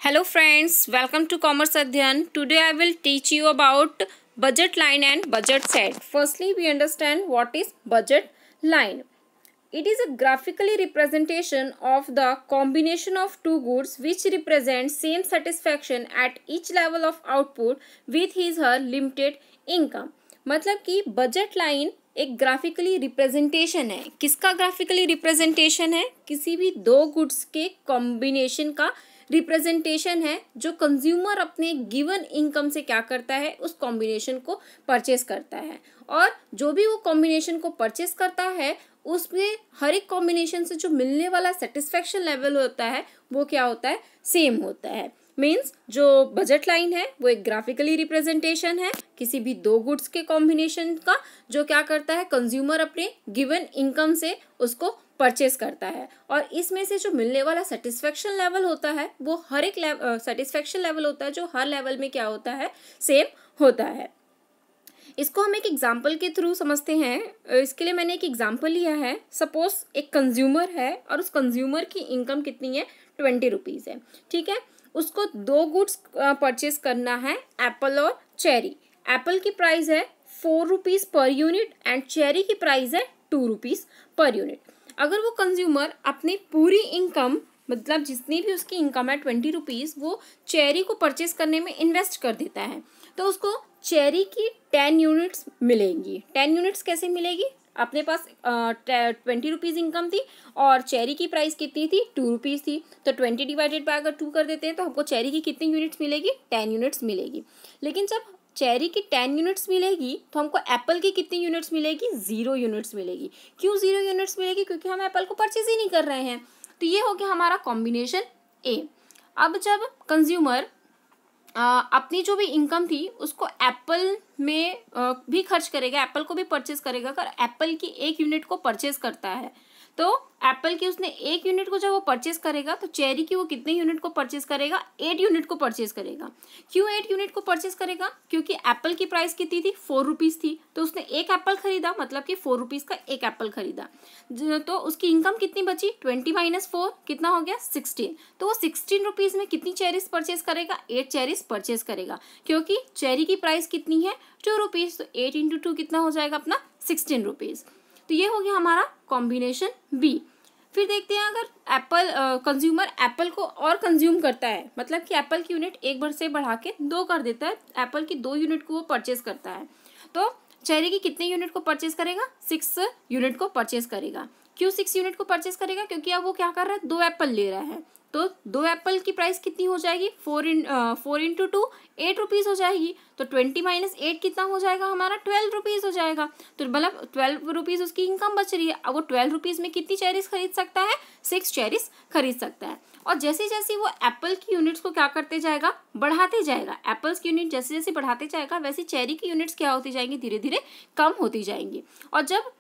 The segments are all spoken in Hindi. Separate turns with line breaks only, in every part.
Hello friends, welcome to Commerce Adhyan. Today I will teach you about budget line and budget set. Firstly, we understand what is budget line. It is a graphically representation of the combination of two goods which represent same satisfaction at each level of output with his her limited income. मतलब कि बजट लाइन एक ग्राफिकली रिप्रेजेंटेशन है. किसका ग्राफिकली रिप्रेजेंटेशन है? किसी भी दो गुड्स के कॉम्बिनेशन का रिप्रेजेंटेशन है जो कंज्यूमर अपने गिवन इनकम से क्या करता है, उस कॉम्बिनेशन को परचेस करता है. और जो भी वो कॉम्बिनेशन को परचेस करता है उसमें हर एक कॉम्बिनेशन से जो मिलने वाला सेटिस्फेक्शन लेवल होता है वो क्या होता है, सेम होता है. मीन्स जो बजट लाइन है वो एक ग्राफिकली रिप्रेजेंटेशन है किसी भी दो गुड्स के कॉम्बिनेशन का जो क्या करता है, कंज्यूमर अपने गिवन इनकम से उसको परचेस करता है. और इसमें से जो मिलने वाला सेटिस्फेक्शन लेवल होता है वो हर एक सेटिस्फेक्शन लेवल होता है जो हर लेवल में क्या होता है, सेम होता है. इसको हम एक एग्जाम्पल के थ्रू समझते हैं. इसके लिए मैंने एक एग्जाम्पल लिया है. सपोज एक कंज्यूमर है और उस कंज्यूमर की इनकम कितनी है, 20 रुपीज़ है. ठीक है, उसको दो गुड्स परचेस करना है, एप्पल और चेरी. एप्पल की प्राइस है 4 rupees per unit and cherry की प्राइस है 2 रुपीज़ पर यूनिट. अगर वो कंज्यूमर अपनी पूरी इनकम मतलब जितनी भी उसकी इनकम है 20 रुपीज़ वो चेरी को परचेस करने में इन्वेस्ट कर देता है तो उसको चेरी की 10 यूनिट्स मिलेंगी. 10 यूनिट्स कैसे मिलेगी? अपने पास 20 रुपीज़ इनकम थी और चेरी की प्राइस कितनी थी, 2 रुपीज़ थी. तो 20 डिवाइडेड बाय अगर 2 कर देते हैं तो हमको चेरी की कितनी यूनिट्स मिलेगी, 10 यूनिट्स मिलेगी. लेकिन जब चेरी की 10 यूनिट्स मिलेगी तो हमको एप्पल की कितनी यूनिट्स मिलेगी, 0 यूनिट्स मिलेगी. क्यों 0 यूनिट्स मिलेगी? क्योंकि हम एप्पल को परचेज ही नहीं कर रहे हैं. तो ये हो गया हमारा कॉम्बिनेशन ए. अब जब कंज्यूमर अपनी जो भी इनकम थी उसको एप्पल में भी खर्च करेगा, एप्पल को भी परचेज करेगा. अगर एप्पल की 1 यूनिट को परचेज करता है तो एप्पल की उसने 1 यूनिट को जब वो परचेज करेगा तो चेरी की वो कितने यूनिट को परचेज करेगा, 8 यूनिट को परचेज करेगा. क्यों 8 यूनिट को परचेज करेगा? क्योंकि एप्पल की प्राइस कितनी थी, 4 रुपीज़ थी. तो उसने एक एप्पल खरीदा मतलब कि 4 रुपीज़ का एक एप्पल खरीदा. तो उसकी इनकम कितनी बची, 20 माइनस 4 कितना हो गया, 16. तो वो 16 रुपीज़ में कितनी चेरीज परचेज करेगा, 8 चेरीज परचेज करेगा. क्योंकि चेरी की प्राइस कितनी है, 2 रुपीज़. तो 8 इंटू 2 कितना हो जाएगा अपना, 16 रुपीज़. तो ये हो गया हमारा कॉम्बिनेशन बी. फिर देखते हैं अगर एप्पल कंज्यूमर एप्पल को और कंज्यूम करता है मतलब कि एप्पल की यूनिट एक बार से बढ़ा के 2 कर देता है, एप्पल की 2 यूनिट को वो परचेज करता है तो चेरी की कितने यूनिट को परचेज करेगा, 6 यूनिट को परचेज करेगा. क्यों 6 यूनिट को परचेज करेगा? क्योंकि अब वो क्या कर रहा है, 2 एप्पल ले रहा है. तो 2 एप्पल की प्राइस कितनी हो जाएगी, 4 इंटू 2 8 रुपीज़ हो जाएगी. तो 20 माइनस 8 कितना हो जाएगा हमारा, 12 रुपीज़ हो जाएगा. तो मतलब 12 रुपीज़ उसकी इनकम बच रही है. अब वो 12 रुपीज़ में कितनी चेरीज खरीद सकता है, 6 चेरीज खरीद सकता है. और जैसे जैसे वो एप्पल की यूनिट्स को क्या करते जाएगा, बढ़ाते जाएगा. एप्पल्स की यूनिट जैसे जैसे बढ़ाते जाएगा वैसे चेरी की यूनिट्स क्या होती जाएंगी, धीरे धीरे कम होती जाएंगी. और जब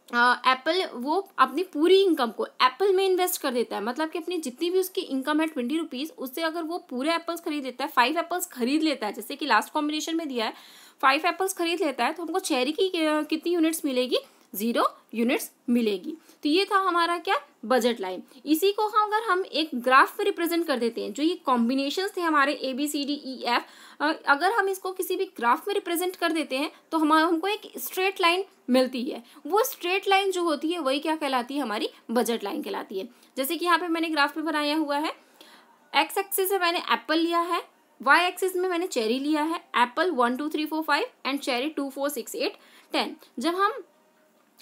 एप्पल वो अपनी पूरी इनकम को एप्पल में इन्वेस्ट कर देता है मतलब कि अपनी जितनी भी उसकी इनकम है 20 रुपीज़ उससे अगर वो पूरे एप्पल्स खरीद लेता है, 5 एप्पल्स खरीद लेता है जैसे कि लास्ट कॉम्बिनेशन में दिया है, 5 एप्पल्स खरीद लेता है तो हमको चेरी की कितनी यूनिट्स मिलेगी, 0 यूनिट्स मिलेगी. तो ये था हमारा क्या, बजट लाइन. इसी को अगर हम एक ग्राफ पे रिप्रेजेंट कर देते हैं, जो ये कॉम्बिनेशंस थे हमारे ABCDEF, अगर हम इसको किसी भी ग्राफ में रिप्रेजेंट कर देते हैं तो हमको एक स्ट्रेट लाइन मिलती है. वो स्ट्रेट लाइन जो होती है वही क्या कहलाती है, हमारी बजट लाइन कहलाती है. जैसे कि यहाँ पे मैंने ग्राफ पे बनाया हुआ है, एक्स एक्सिस में मैंने एप्पल लिया है, वाई एक्सिस में मैंने चेरी लिया है. Apple 1 2 3 4 5 and cherry 2 4 6 8 10. जब हम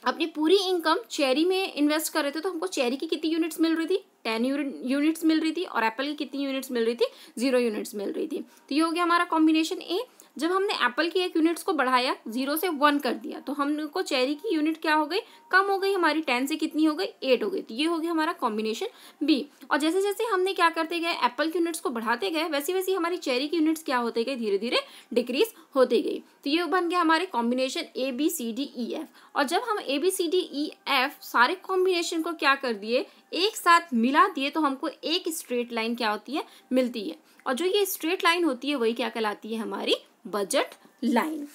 अपनी पूरी इनकम चेरी में इन्वेस्ट कर रहे थे तो हमको चेरी की कितनी यूनिट्स मिल रही थी, 10 यूनिट्स मिल रही थी. और एप्पल की कितनी यूनिट्स मिल रही थी, 0 यूनिट्स मिल रही थी. तो ये हो गया हमारा कॉम्बिनेशन ए. जब हमने एप्पल की 1 यूनिट्स को बढ़ाया, 0 से 1 कर दिया तो हमको चेरी की यूनिट क्या हो गई, कम हो गई हमारी. 10 से कितनी हो गई, 8 हो गई. तो ये हो गया हमारा कॉम्बिनेशन बी. और जैसे जैसे हमने क्या करते गए, एप्पल की यूनिट्स को बढ़ाते गए वैसे वैसे हमारी चेरी की यूनिट्स क्या होते गए, धीरे धीरे डिक्रीज होते गई. तो ये बन गया हमारे कॉम्बिनेशन ABCDEF. और जब हम ABCDEF सारे कॉम्बिनेशन को क्या कर दिए, एक साथ मिला दिए तो हमको एक स्ट्रेट लाइन क्या होती है, मिलती है. और जो ये स्ट्रेट लाइन होती है वही क्या कहलाती है, हमारी बजट लाइन.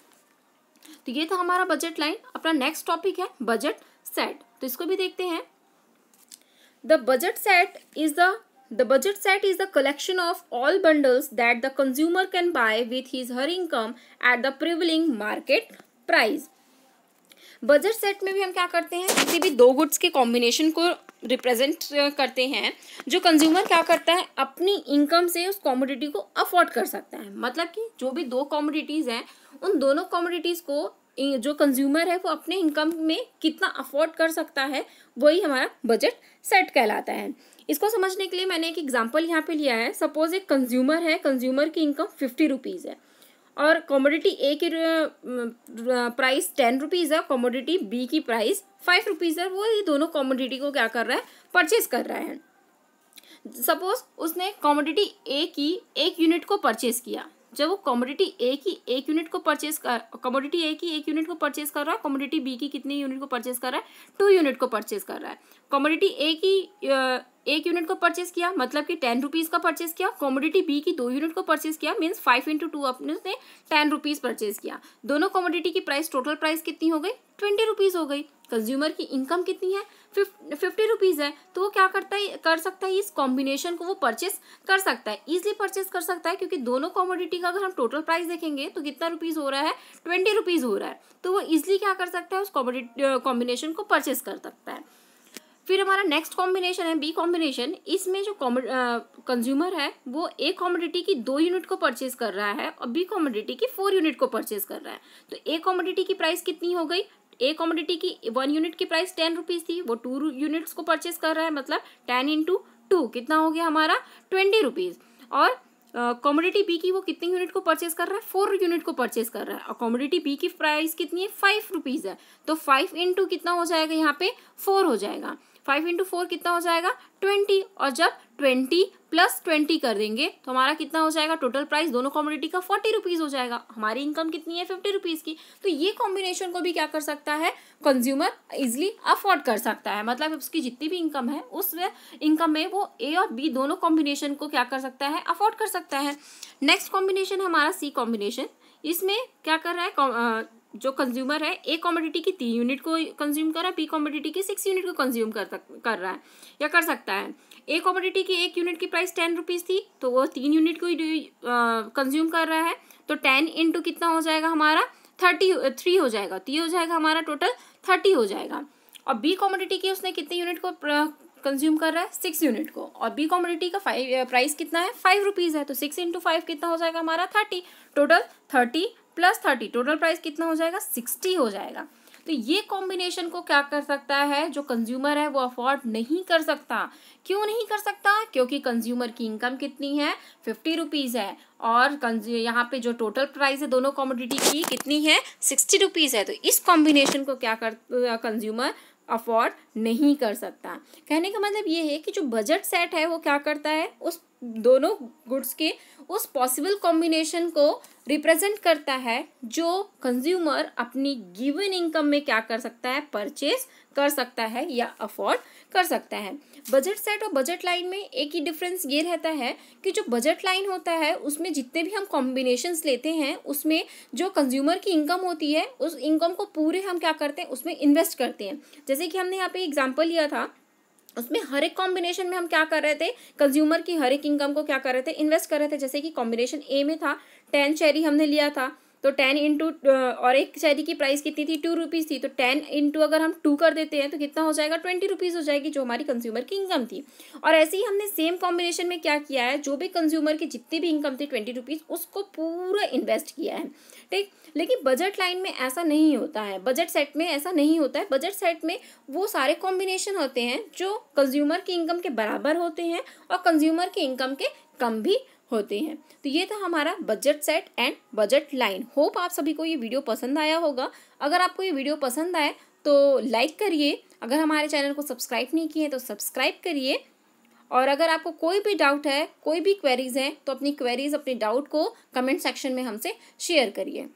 तो ये था हमारा बजट लाइन. अपना नेक्स्ट टॉपिक है बजट सेट. तो इसको भी देखते हैं. The budget set is the The budget set is the collection of all bundles that the consumer can buy with his her income at the prevailing market price. Budget set में भी हम क्या करते हैं, किसी भी दो गुड्स के कॉम्बिनेशन को रिप्रेजेंट करते हैं जो कंज्यूमर क्या करता है अपनी इनकम से उस कॉमोडिटी को अफोर्ड कर सकता है। मतलब कि जो भी दो कॉमोडिटीज़ हैं उन दोनों कॉमोडिटीज़ को जो कंज्यूमर है वो अपने इनकम में कितना अफोर्ड कर सकता है, वही हमारा बजट सेट कहलाता है। इसको समझने के लिए मैंने एक एग्जांपल यहाँ पे लिया है। सपोज एक कंज्यूमर है, कंज्यूमर की इनकम 50 रुपीज़ है और कमोडिटी ए की प्राइस 10 रुपीज़ है, कमोडिटी बी की प्राइस 5 रुपीज़ है। वो ये दोनों कमोडिटी को क्या कर रहा है, परचेज कर रहा है। सपोज उसने कमोडिटी ए की 1 यूनिट को परचेज किया। जब वो कमोडिटी ए की 1 यूनिट को परचेज कर कमोडिटी ए की 1 यूनिट को परचेज कर रहा है, कमोडिटी बी की कितनी यूनिट को परचेज कर रहा है, 2 यूनिट को परचेज कर रहा है। कमोडिटी ए की 1 यूनिट को परचेज किया मतलब कि 10 रुपीज़ का परचेज किया। कमोडिटी बी की 2 यूनिट को परचेज किया मीन्स 5 × 2 अपने उसने 10 रुपीज़ परचेज किया। दोनों कमोडिटी की प्राइस टोटल प्राइस कितनी हो गई, 20 रुपीज़ हो गई। कंज्यूमर की इनकम कितनी है, 50 रुपीज़ है। तो वो क्या कर सकता है, इस कॉम्बिनेशन को वो परचेस कर सकता है, ईजिली परचेस कर सकता है क्योंकि दोनों कॉमोडिटी का अगर हम टोटल प्राइस देखेंगे तो कितना रुपीज़ हो रहा है, 20 रुपीज़ हो रहा है। तो वो ईजिली क्या कर सकता है, उस कॉम्बिनेशन को परचेस कर सकता है। फिर हमारा नेक्स्ट कॉम्बिनेशन है बी कॉम्बिनेशन। इसमें जो कंज्यूमर है वो ए कॉमोडिटी की 2 यूनिट को परचेज कर रहा है और बी कॉमोडिटी की 4 यूनिट को परचेज कर रहा है। तो ए कॉमोडिटी की प्राइस कितनी हो गई, ए कॉमोडिटी की 1 यूनिट की प्राइस 10 रुपीज़ थी, वो 2 यूनिट्स को परचेज कर रहा है मतलब 10 × 2 कितना हो गया हमारा 20 रुपीज़। और कॉमोडिटी बी की वो कितनी यूनिट को परचेज कर रहा है, 4 यूनिट को परचेज कर रहा है और कॉमोडिटी बी की प्राइस कितनी है, 5 रुपीज़ है। तो 5 × कितना हो जाएगा, यहाँ पे 4 हो जाएगा। 5 × 4 कितना हो जाएगा, 20। और जब 20 + 20 कर देंगे तो हमारा कितना हो जाएगा, टोटल प्राइस दोनों कॉमोडिटी का 40 रुपीज़ हो जाएगा। हमारी इनकम कितनी है, 50 रुपीज़ की। तो ये कॉम्बिनेशन को भी क्या कर सकता है, कंज्यूमर इजिली अफोर्ड कर सकता है। मतलब उसकी जितनी भी इनकम है उस इनकम में वो ए और बी दोनों कॉम्बिनेशन को क्या कर सकता है, अफोर्ड कर सकता है। नेक्स्ट कॉम्बिनेशन है हमारा सी कॉम्बिनेशन। इसमें क्या कर रहा है, जो कंज्यूमर है ए कॉमोडिटी की 3 यूनिट को कंज्यूम कर रहा है, बी कॉमोडिटी की 6 यूनिट को कंज्यूम कर रहा है या कर सकता है। ए कॉमोडिटी की 1 यूनिट की प्राइस 10 रुपीज़ थी तो वो 3 यूनिट को कंज्यूम कर रहा है। तो 10 × कितना हो जाएगा हमारा 3 हो जाएगा। तो ये हो जाएगा हमारा टोटल 30 हो जाएगा। और बी कॉमोडिटी की उसने कितने यूनिट को कंज्यूम कर रहा है, 6 यूनिट को। और बी कॉमोडिटी का प्राइस कितना है, 5 रुपीज़ है। तो 6 × 5 कितना हो जाएगा हमारा 30। टोटल 30 + 30 टोटल प्राइस कितना हो जाएगा, 60 हो जाएगा। तो ये कॉम्बिनेशन को क्या कर सकता है, जो कंज्यूमर है वो अफोर्ड नहीं कर सकता। क्यों नहीं कर सकता, क्योंकि कंज्यूमर की इनकम कितनी है, 50 रुपीज़ है और यहाँ पे जो टोटल प्राइस है दोनों कॉमोडिटी की कितनी है, 60 रुपीज़ है। तो इस कॉम्बिनेशन को क्या कर कंज्यूमर अफोर्ड नहीं कर सकता। कहने का मतलब ये है कि जो बजट सेट है वो क्या करता है, उस दोनों गुड्स के उस पॉसिबल कॉम्बिनेशन को रिप्रेजेंट करता है जो कंज्यूमर अपनी गिवन इनकम में क्या कर सकता है, परचेज कर सकता है या अफोर्ड कर सकता है। बजट सेट और बजट लाइन में एक ही डिफरेंस ये रहता है कि जो बजट लाइन होता है उसमें जितने भी हम कॉम्बिनेशंस लेते हैं उसमें जो कंज्यूमर की इनकम होती है उस इनकम को पूरे हम क्या करते हैं, उसमें इन्वेस्ट करते हैं। जैसे कि हमने यहाँ पे एग्जाम्पल लिया था, उसमें हर एक कॉम्बिनेशन में हम क्या कर रहे थे, कंज्यूमर की हर एक इनकम को क्या कर रहे थे, इन्वेस्ट कर रहे थे। जैसे कि कॉम्बिनेशन ए में था 10 चेरी हमने लिया था तो 10 × और एक चेरी की प्राइस कितनी थी, 2 रुपीज़ थी। तो 10 × अगर हम 2 कर देते हैं तो कितना हो जाएगा, 20 रुपीज़ हो जाएगी जो हमारी कंज्यूमर की इनकम थी। और ऐसे ही हमने सेम कॉम्बिनेशन में क्या किया है, जो भी कंज्यूमर की जितनी भी इनकम थी 20 रुपीज़ उसको पूरा इन्वेस्ट किया है, ठीक। लेकिन बजट लाइन में ऐसा नहीं होता है, बजट सेट में ऐसा नहीं होता है। बजट सेट में वो सारे कॉम्बिनेशन होते हैं जो कंज्यूमर की इनकम के बराबर होते हैं और कंज्यूमर की इनकम के कम भी होते हैं। तो ये था हमारा budget set and budget line. Hope आप सभी को ये वीडियो पसंद आया होगा। अगर आपको ये वीडियो पसंद आए तो लाइक करिए, अगर हमारे चैनल को सब्सक्राइब नहीं किए तो सब्सक्राइब करिए। और अगर आपको कोई भी डाउट है, कोई भी क्वेरीज हैं तो अपनी क्वेरीज, अपने डाउट को कमेंट सेक्शन में हमसे शेयर करिए।